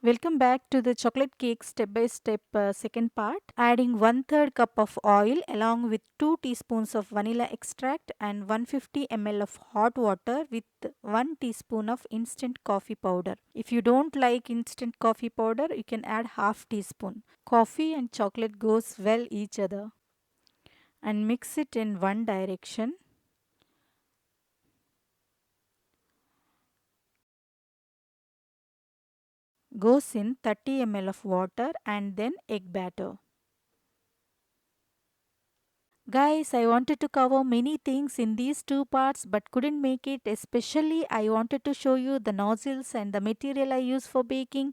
Welcome back to the chocolate cake step by step second part. Adding 1/3 cup of oil along with 2 teaspoons of vanilla extract and 150 ml of hot water with 1 teaspoon of instant coffee powder. If you don't like instant coffee powder, you can add half teaspoon. Coffee and chocolate goes well each other and mix it in one direction. Goes in 30 ml of water and then egg batter. Guys, I wanted to cover many things in these two parts but couldn't make it. Especially, I wanted to show you the nozzles and the material I use for baking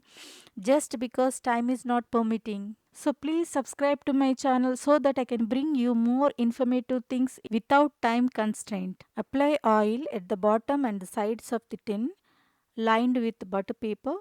just because time is not permitting. So, please subscribe to my channel so that I can bring you more informative things without time constraint. Apply oil at the bottom and the sides of the tin lined with butter paper.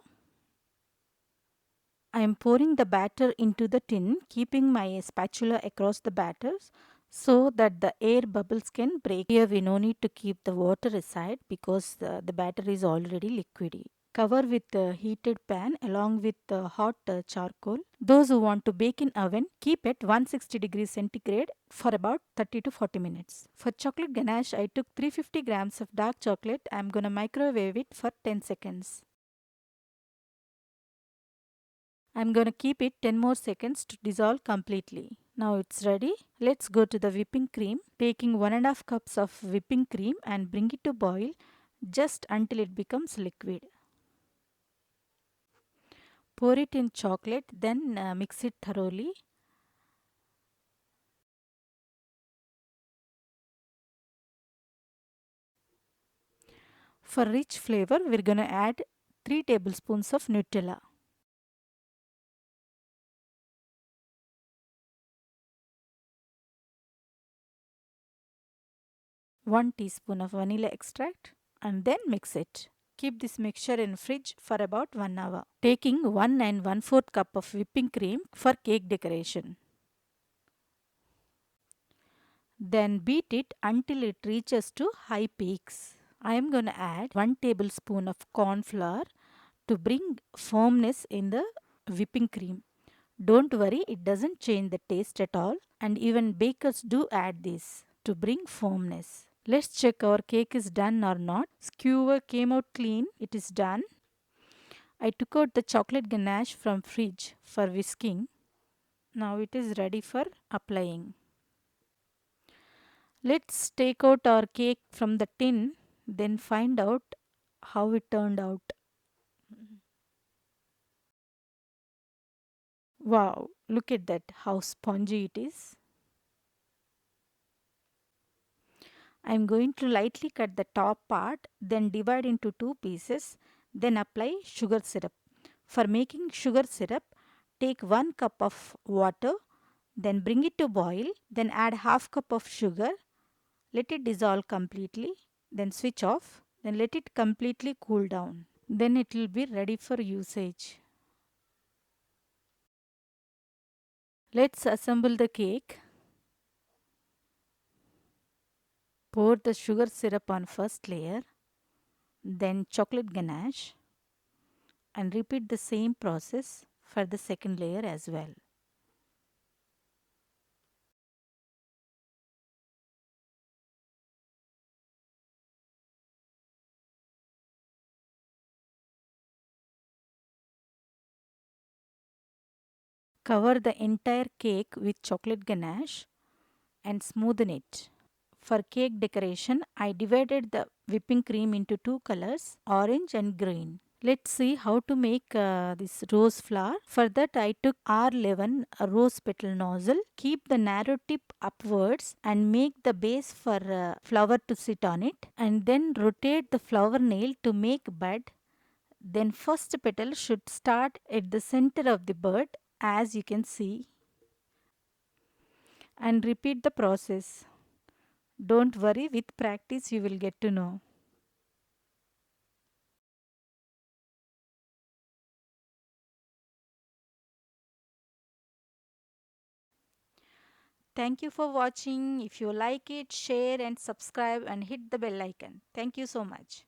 I am pouring the batter into the tin, keeping my spatula across the batters so that the air bubbles can break. Here we no need to keep the water aside because the batter is already liquidy. Cover with a heated pan along with hot charcoal. Those who want to bake in oven, keep it 160 degrees centigrade for about 30 to 40 minutes. For chocolate ganache, I took 350 grams of dark chocolate. I am gonna microwave it for 10 seconds. I'm going to keep it 10 more seconds to dissolve completely. Now it's ready. Let's go to the whipping cream. Taking 1.5 cups of whipping cream and bring it to boil just until it becomes liquid. Pour it in chocolate, then mix it thoroughly. For rich flavor, we're going to add 3 tablespoons of Nutella, 1 teaspoon of vanilla extract, and then mix it. Keep this mixture in fridge for about 1 hour. Taking 1 and 1/4 cup of whipping cream for cake decoration. Then beat it until it reaches to high peaks. I am going to add 1 tablespoon of corn flour to bring firmness in the whipping cream. Don't worry, it doesn't change the taste at all, and even bakers do add this to bring firmness. Let's check our cake is done or not. Skewer came out clean. It is done. I took out the chocolate ganache from fridge for whisking. Now it is ready for applying. Let's take out our cake from the tin, then find out how it turned out. Wow, look at that, how spongy it is. I'm going to lightly cut the top part, then divide into two pieces, then apply sugar syrup. For making sugar syrup, take 1 cup of water, then bring it to boil, then add half cup of sugar, let it dissolve completely, then switch off, then let it completely cool down. Then it will be ready for usage. Let's assemble the cake. Pour the sugar syrup on first layer, then chocolate ganache, and repeat the same process for the second layer as well. Cover the entire cake with chocolate ganache and smoothen it. For cake decoration, I divided the whipping cream into two colors, orange and green. Let's see how to make this rose flower. For that, I took R11 a rose petal nozzle. Keep the narrow tip upwards and make the base for flower to sit on it. And then rotate the flower nail to make bud. Then first petal should start at the center of the bud, as you can see, and repeat the process. Don't worry, with practice you will get to know. Thank you for watching. If you like it, share and subscribe and hit the bell icon. Thank you so much.